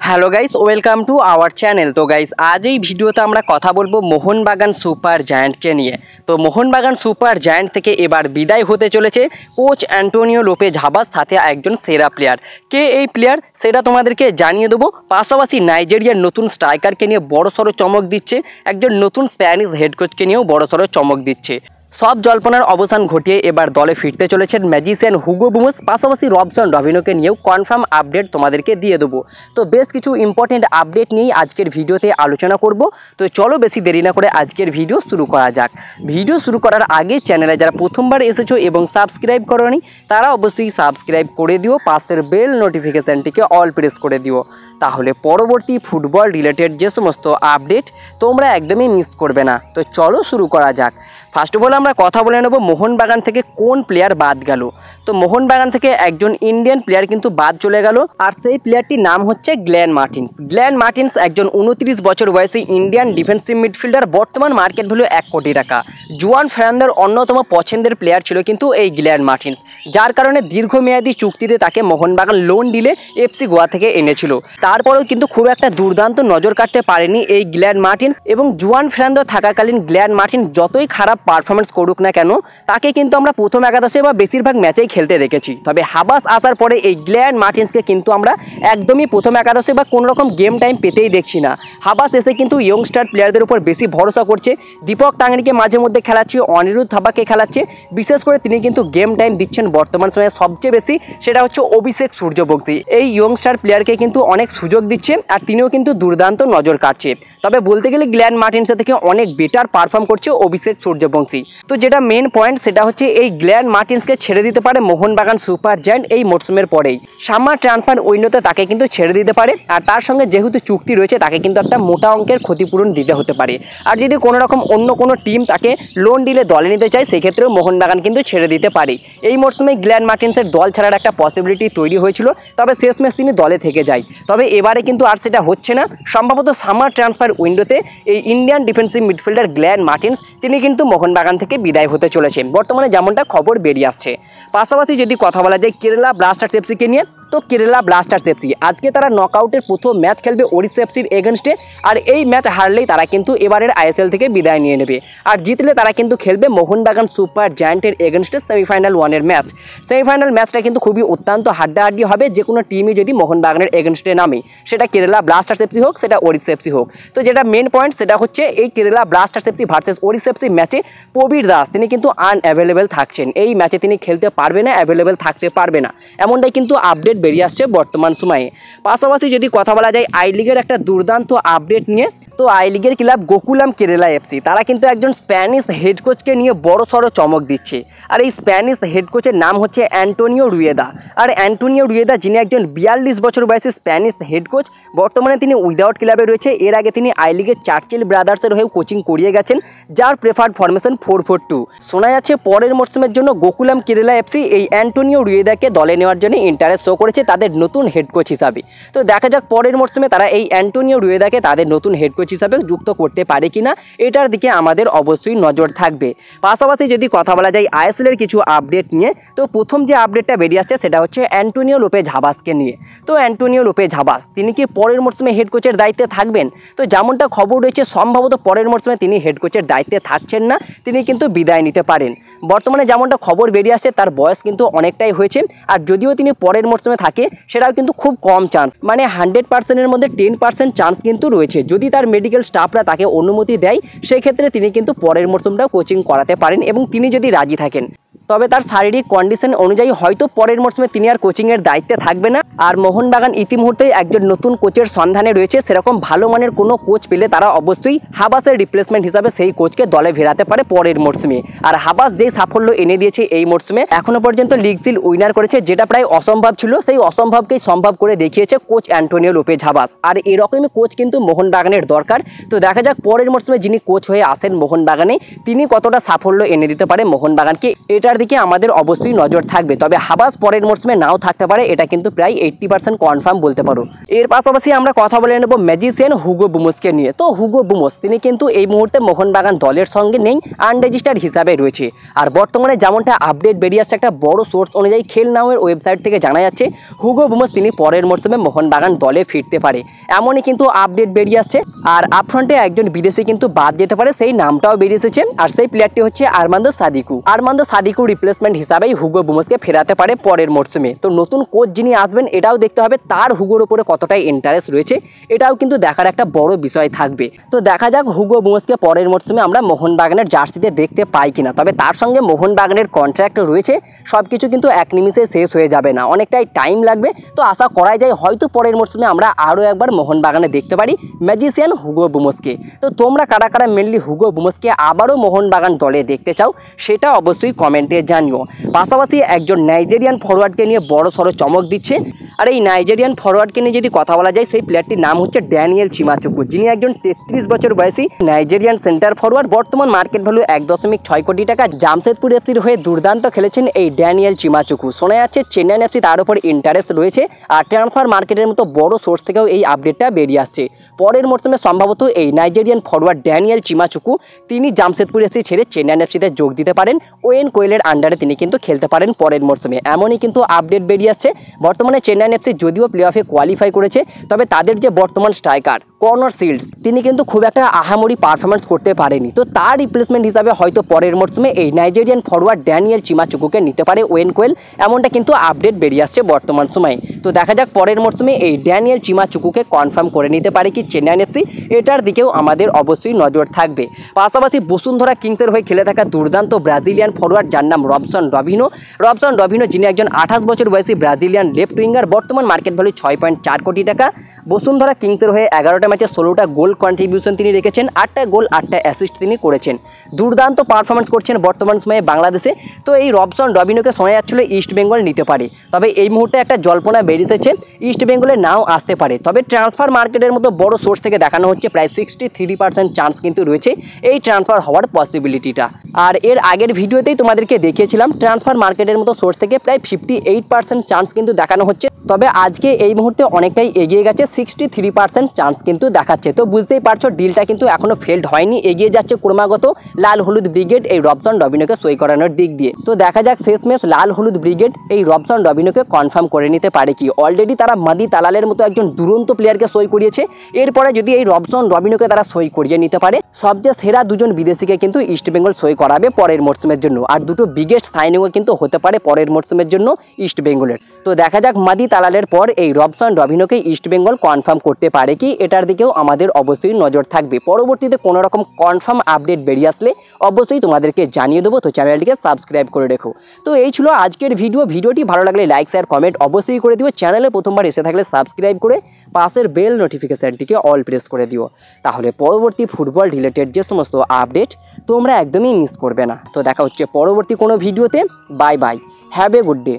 Hello guys, welcome to our channel. তো guys, আজ এই ভিডিওতে আমরা কথা বলবো মোহনবাগান সুপার জায়ান্টকে নিয়ে। তো মোহনবাগান সুপার জায়ান্ট থেকে এবার বিদায় হতে চলেছে কোচ অ্যান্টোনিও লোপেজ হাবাস, সাথে একজন সেরা প্লেয়ার। কে এই প্লেয়ার সেটা তোমাদেরকে জানিয়ে দেবো। পাশাপাশি নাইজেরিয়ার নতুন স্ট্রাইকারকে নিয়ে বড়সড় চমক দিচ্ছে, একজন নতুন স্প্যানিশ হেড কোচকে নিয়েও বড়সড় চমক দিচ্ছে। সব জল্পনার অবসান ঘটিয়ে এবার দলে ফিরতে চলেছেন ম্যাজিশিয়ান হুগো বুমোস, পাশাপাশি রবসন রবিনোকে নিয়েও কনফার্ম আপডেট তোমাদেরকে দিয়ে দেবো। তো বেশ কিছু ইম্পর্টেন্ট আপডেট নিয়েই আজকের ভিডিওতে আলোচনা করব। তো চলো বেশি দেরি না করে আজকের ভিডিও শুরু করা যাক। ভিডিও শুরু করার আগে চ্যানেলে যারা প্রথমবার এসেছো এবং সাবস্ক্রাইব করোনি তারা অবশ্যই সাবস্ক্রাইব করে দিও, পাশের বেল নোটিফিকেশানটিকে অল প্রেস করে দিও, তাহলে পরবর্তী ফুটবল রিলেটেড যে সমস্ত আপডেট তোমরা একদমই মিস করবে না। তো চলো শুরু করা যাক। ফার্স্ট অফ অল আমরা কথা বলে নেব মোহনবাগান থেকে কোন প্লেয়ার বাদ গেল। তো মোহনবাগান থেকে একজন ইন্ডিয়ান প্লেয়ার কিন্তু বাদ চলে গেল, আর সেই প্লেয়ারটির নাম হচ্ছে গ্লেন মার্টিন্স। গ্লেন মার্টিন্স একজন 29 বছর বয়সী ইন্ডিয়ান ডিফেন্সিভ মিডফিল্ডার, বর্তমান মার্কেট ভ্যালু 1 কোটি টাকা। জুয়ান ফেরান্দোর অন্যতম পছন্দের প্লেয়ার ছিল কিন্তু এই গ্লেন মার্টিন্স, যার কারণে দীর্ঘমেয়াদী চুক্তিতে তাকে Mohun Bagan loan delay FC Goa থেকে এনেছিল। তারপরেও কিন্তু খুব একটা দুর্দান্ত নজর কাটতে পারেনি এই গ্লেন মার্টিন্স, এবং জুয়ান ফেরান্দো থাকাকালীন গ্লেন মার্টিন্স যতই খারাপ পারফরমেন্স করুক না কেন তাকে কিন্তু আমরা প্রথম একাদশে বা বেশিরভাগ ম্যাচেই খেলতে দেখেছি। তবে হাবাস আসার পরে এই গ্লেন মার্টিন্সকে কিন্তু আমরা একদমই প্রথম একাদশে বা কোনো রকম গেম টাইম পেতেই দেখছি না। হাবাস এসে কিন্তু ইয়ংস্টার প্লেয়ারদের উপর বেশি ভরসা করছে, দীপক টাংরিকে মাঝে মধ্যে খেলাচ্ছে, অনিরুদ্ধ থাপাকে খেলাচ্ছে, বিশেষ করে তিনি কিন্তু গেম টাইম দিচ্ছেন বর্তমান সময়ে সবচেয়ে বেশি, সেটা হচ্ছে অভিষেক সূর্যবংশী। এই ইয়ংস্টার প্লেয়ারকে কিন্তু অনেক সুযোগ দিচ্ছে, আর তিনিও কিন্তু দুর্দান্ত নজর কাটছে। তবে বলতে গেলে গ্লেন মার্টিন্সের থেকে অনেক বেটার পারফর্ম করছে অভিষেক সূর্যবংশী। তো যেটা মেন পয়েন্ট সেটা হচ্ছে এই গ্লেন মার্টিন্সকে ছেড়ে দিতে পারে মোহনবাগান সুপার জায়ান্ট এই মরসুমের পরেই। সামার ট্রান্সফার উইন্ডোতে তাকে কিন্তু ছেড়ে দিতে পারে, আর তার সঙ্গে যেহেতু চুক্তি রয়েছে তাকে কিন্তু একটা মোটা অঙ্কের ক্ষতিপূরণ দিতে হতে পারে। আর যদি কোনো রকম অন্য কোনো টিম তাকে লোন ডিলে দলে নিতে চায় সেক্ষেত্রেও মোহনবাগান কিন্তু ছেড়ে দিতে পারে। এই মরসুমে গ্লেন মার্টিন্সের দল ছাড়ার একটা পসিবিলিটি তৈরি হয়েছিল, তবে শেষমেশ তিনি দলে থেকে যায়। তবে এবারে কিন্তু আর সেটা হচ্ছে না। সম্ভবত সামার ট্রান্সফার উইন্ডোতে এই Indian defensive midfielder Glenn Martin's তিনি কিন্তু মোহনবাগান থেকে বিদায় হতে চলেছে, বর্তমানে যেমনটা খবর বেরিয়ে আসছে। পাশাপাশি যদি কথা বলা যায় কেরালা ব্লাস্টার্স এফসিকে নিয়ে, তো কেরালা ব্লাস্টার্স এফসি আজকে তারা নকআউটের প্রথম ম্যাচ খেলবে ওড়িশা এফসির এগেনস্টে, আর এই ম্যাচ হারলেই তারা কিন্তু এবারের আইএসএল থেকে বিদায় নিয়ে নেবে, আর জিতলে তারা কিন্তু খেলবে মোহনবাগান সুপার জায়ান্টের এগেনস্টে সেমিফাইনাল ওয়ানের ম্যাচ। সেমিফাইনাল ম্যাচটা কিন্তু খুবই অত্যন্ত হাড্ডাহাড্ডি হবে, যে কোনো টিমই যদি মোহনবাগানের এগেনস্টে নামে, সেটা কেরালা ব্লাস্টার্স এফসি হোক সেটা ওড়িশা এফসি হোক। তো যেটা মেন পয়েন্ট সেটা হচ্ছে এই Kerala Blasters FC versus Odisha FC ম্যাচে প্রবীর দাস তিনি কিন্তু আনঅ্যাভেলেবেল থাকছেন। এই ম্যাচে তিনি খেলতে পারবে না, অ্যাভেলেবেল থাকতে পারবে না, এমনটাই কিন্তু আপডেট বেরিয়ে আসছে বর্তমান সময়ে। পাশাপাশি যদি কথা বলা যায় আই লিগের একটা দুর্দান্ত আপডেট নিয়ে, তো আই লিগের ক্লাব গোকুলাম কেরালা এফসি তারা কিন্তু একজন স্প্যানিশ হেড কোচকে নিয়ে বড়সড় চমক দিচ্ছে, আর এই স্প্যানিশ হেড কোচের নাম হচ্ছে অ্যান্টোনিও রুয়েদা। আর অ্যান্টোনিও রুয়েদা যিনি একজন 42 বছর বয়সী স্প্যানিশ হেড কোচ, বর্তমানে তিনি উইদাউট ক্লাবে রয়েছে। এর আগে তিনি আই লিগের চার্চিল ব্রাদার্সের হয়েও কোচিং করিয়ে গেছেন, যার প্রেফার্ড ফরমেশন 4-4-2। শোনা যাচ্ছে পরের মরসুমের জন্য গোকুলাম কেরালা এফসি এই অ্যান্টোনিও রুয়েদাকে দলে নেওয়ার জন্য ইন্টারেস্ট শো করেছে তাদের নতুন হেড কোচ হিসাবে। তো দেখা যাক পরের মরসুমে তারা এই অ্যান্টোনিও রুয়েদাকে তাদের নতুন হেড কোচ হিসাবে যুক্ত করতে পারে কিনা, এটার দিকে আমাদের অবশ্যই নজর থাকবে। পাশাপাশি যদি কথা বলা যায় আইএসএল এর কিছু আপডেট নিয়ে, তো প্রথম যে আপডেটটা বেরিয়ে আসছে সেটা হচ্ছে অ্যান্টোনিও লোপেজ হাবাসকে নিয়ে। তো অ্যান্টোনিও লোপেজ হাবাস তিনি কি পরের মরসুমে হেড কোচের দায়িত্বে থাকবেন? তো যেমনটা খবর রয়েছে সম্ভবত পরের মরসুমে তিনি হেড কোচের দায়িত্বে থাকছেন না, তিনি কিন্তু বিদায় নিতে পারেন। বর্তমানে যেমনটা খবর বেরিয়ে আসছে তার বয়স কিন্তু অনেকটাই হয়েছে, আর যদিও তিনি পরের মরসুমে থাকে সেটাও কিন্তু খুব কম চান্স, মানে 100%-এর মধ্যে 10% চান্স কিন্তু রয়েছে। যদি তার মেডিকেল স্টাফরা তাকে অনুমতি দেয় সেই ক্ষেত্রে তিনি কিন্তু পরের মরসুমটাও কোচিং করাতে পারেন, এবং তিনি যদি রাজি থাকেন। তবে তার শারীরিক কন্ডিশন অনুযায়ী হয়তো পরের মরসুমে তিনি আর কোচিংয়ের দায়িত্বে থাকবে না। আর মোহনবাগান ইতিমুহূর্তেই একজন নতুন কোচের সন্ধানে রয়েছে, সেরকম ভালো মানের কোনো কোচ পেলে তারা অবশ্যই হাবাসের রিপ্লেসমেন্ট হিসাবে সেই কোচকে দলে ফেরাতে পারে পরের মরসুমে। আর হাবাস যেই সাফল্য এনে দিয়েছে এই মরসুমে, এখনো পর্যন্ত লিগ সিল উইনার করেছে, যেটা প্রায় অসম্ভব ছিল, সেই অসম্ভবকেই সম্ভব করে দেখিয়েছে কোচ অ্যান্টোনিও লোপেজ হাবাস। আর এরকমই কোচ কিন্তু মোহনবাগানের দরকার। তো দেখা যাক পরের মরসুমে যিনি কোচ হয়ে আসেন মোহনবাগানে তিনি কতটা সাফল্য এনে দিতে পারে মোহনবাগানকে, এটার দিকে আমাদের অবশ্যই নজর থাকবে। তবে হাবাস পরের মরশুমে নাও থাকতে পারে, এটা কিন্তু প্রায় 80% কনফার্ম বলতে পারো। এর পাশাপাশি আমরা কথা বলে নেব ম্যাজিশিয়ান হুগো বুমোসকে নিয়ে। তো হুগো বুমোস তিনি কিন্তু এই মুহূর্তে মোহনবাগান দলের সঙ্গে নেই, আনরেজিস্টার্ড হিসাবে রয়েছে। আর বর্তমানে যেমনটা আপডেট বেরিয়ে আসছে একটা বড় সোর্স অনুযায়ী খেল নাওয়ের ওয়েবসাইট থেকে জানা যাচ্ছে হুগো বুমোস তিনি পরের মরশুমে মোহনবাগান দলে ফিরতে পারে, এমনই কিন্তু আপডেট বেরিয়ে আসছে। আর আপফ্রন্টে একজন বিদেশি কিন্তু বাদ যেতে পারে, সেই নামটাও বেরিয়ে এসেছে। আর সেই প্লেয়ারটি হচ্ছে আরমান্দো সাদিকু রিপ্লেসমেন্ট হিসাবেই হুগো বুমোসকে ফেরাতে পারে পরের মরশুমে। তো নতুন কোচ যিনি আসবেন এটাও দেখতে হবে তার হুগোর উপরে কতটাই ইন্টারেস্ট রয়েছে, এটাও কিন্তু দেখার একটা বড় বিষয় থাকবে। তো দেখা যাক হুগো বুমোসকে পরের মরশুমে আমরা মোহনবাগানের জার্সিতে দেখতে পাই কিনা। তবে তার সঙ্গে মোহনবাগানের কন্ট্রাক্ট রয়েছে, সবকিছু কিন্তু এক নিমিষে শেষ হয়ে যাবে না, অনেকটাই টাইম লাগবে। তো আশা করাই যায় হয়তো পরের মরশুমে আমরা আরও একবার মোহনবাগানে দেখতে পারি ম্যাজিশিয়ান হুগো বুমোসকে। তো তোমরা কারা কারা মেনলি হুগো বুমোসকে আবারও মোহনবাগান দলে দেখতে চাও সেটা অবশ্যই কমেন্টে জানিও। পাশাপাশি একজন নাইজেরিয়ান ফরওয়ার্ডকে নিয়ে বড় সড়ো চমক দিচ্ছে। আর এই নাইজেরিয়ান ফরওয়ার্ডকে নিয়ে যদি কথা বলা যায় সেই প্লেয়ারটির নাম হচ্ছে ড্যানিয়েল চিমাচুকু, যিনি একজন 33 বছর বয়সী নাইজেরিয়ান সেন্টার ফরওয়ার্ড। বর্তমান মার্কেট ভ্যালু 1.6 কোটি টাকা। জামশেদপুর এফসির হয়ে দুর্দান্ত খেলেছেন এই ড্যানিয়েল চিমাচুকু। শোনা যাচ্ছে চেন্নাই এফসি তার উপর ইন্টারেস্ট রয়েছে। আর ট্রান্সফার মার্কেটের মতো বড় সোর্স থেকেও এই আপডেটটা বেরিয়ে আসছে। পরের মরশুমে সম্ভবত এই নাইজেরিয়ান ফরওয়ার্ড ড্যানিয়েল চিমাচুকু তিনি জামশেদপুর এফসি ছেড়ে চেন্নাই এফসিতে যোগ দিতে পারেন। ওয়েন কোয়েলের আন্ডারে তিনি কিন্তু খেলতে পারেন পরের মরশুমে, এমনই কিন্তু আপডেট বেরিয়ে আসছে। বর্তমানে চেন্নাই এফসি যদিও প্লে অফে কোয়ালিফাই করেছে, তবে তাদের যে বর্তমান স্ট্রাইকার কর্নার সিল্ডস তিনি কিন্তু খুব একটা আহামরি পারফরমেন্স করতে পারেনি। তো তার রিপ্লেসমেন্ট হিসাবে হয়তো পরের মরশুমে এই নাইজেরিয়ান ফরওয়ার্ড ড্যানিয়েল চিমাচুকুকে নিতে পারে ওয়েন কোয়েল, এমনটা কিন্তু আপডেট বেরিয়ে আসছে বর্তমান সময়ে। তো দেখা যাক পরের মরশুমে এই ড্যানিয়েল চিমাচুকুকে কনফার্ম করে নিতে পারে কি চেন্নাই এফসি, এটার দিকেও আমাদের অবশ্যই নজর থাকবে। পাশাপাশি বসুন্ধরা কিংসের হয়ে খেলে থাকা দুর্দান্ত ব্রাজিলিয়ান ফরওয়ার্ড যার নাম রবসন ডভিনো, যিনি একজন 28 বছর বয়সী ব্রাজিলিয়ান লেফট উইঙ্গার। বর্তমান মার্কেট ভ্যালু 6.4 কোটি টাকা। বসুন্ধরা কিংসের হয়ে 11টা ম্যাচে 16টা গোল কন্ট্রিবিউশন তিনি রেখেছেন, 8টা গোল 8টা অ্যাসিস্ট তিনি করেছেন। দুর্দান্ত পারফরমেন্স করছেন বর্তমান সময়ে বাংলাদেশে। তো এই রবসন ডভিনোকে শোনা যাচ্ছিল ইস্ট বেঙ্গল নিতে পারে, তবে এই মুহূর্তে একটা জল্পনা বেরিয়ে এসেছে ইস্ট বেঙ্গলে নাও আসতে পারে। তবে ট্রান্সফার মার্কেটের মতো বড় সোর্স থেকে দেখানো হচ্ছে প্রায় 63% চান্স কিন্তু রয়েছে এই ট্রান্সফার হওয়ার পসিবিলিটিটা। আর এর আগের ভিডিওতেই তোমাদেরকে দেখিয়েছিলাম ট্রান্সফার মার্কেটের মতো সোর্স থেকে প্রায় 58% চান্স কিন্তু দেখানো হচ্ছে। তবে আজকে এই মুহূর্তে অনেকটাই এগিয়ে গেছে, 63% চান্স কিন্তু দেখাচ্ছে। তো বুঝতেই পারছো ডিলটা কিন্তু এখনো ফেল্ড হয়নি, এগিয়ে যাচ্ছে ক্রমাগত লাল হলুদ ব্রিগেড এই রবসন ডভিনোকে সই করানোর দিক দিয়ে। তো দেখা যাক শেষমেশ লাল হলুদ ব্রিগেড এই রবসন ডভিনোকে কনফার্ম করে নিতে পারে কি। অলরেডি তারা মাদি তালালের মতো একজন দুরন্ত প্লেয়ারকে সই করিয়েছে, এরপরে যদি এই রবসন ডভিনোকে তারা সই করিয়ে নিতে পারে সবচেয়ে সেরা দুজন বিদেশিকে কিন্তু ইস্টবেঙ্গল সই করাবে পরের মরশুমের জন্য। আর দুটো বিগেস্ট সাইনিংও কিন্তু হতে পারে পরের মরশুমের জন্য ইস্টবেঙ্গলের। তো দেখা যাক মাদি তালালের পর এই রবসন ডভিনোকে ইস্টবেঙ্গল কনফার্ম করতে পারে কি, এটার দিকেও আমাদের অবশ্যই নজর থাকবে। পরবর্তীতে কোনো রকম কনফার্ম আপডেট বেরিয়ে আসলে অবশ্যই তোমাদেরকে জানিয়ে দেবো। তো চ্যানেলটিকে সাবস্ক্রাইব করে রেখো। তো এই ছিল আজকের ভিডিওটি ভালো লাগলে লাইক শেয়ার কমেন্ট অবশ্যই করে দিও। চ্যানেলে প্রথমবার এসে থাকলে সাবস্ক্রাইব করে পাশের বেল নোটিফিকেশানটিকে অল প্রেস করে দিও, তাহলে পরবর্তী ফুটবল রিলেটেড যে সমস্ত আপডেট তোমরা একদমই মিস করবে না। তো দেখা হচ্ছে পরবর্তী কোনো ভিডিওতে। Bye bye, have a good day.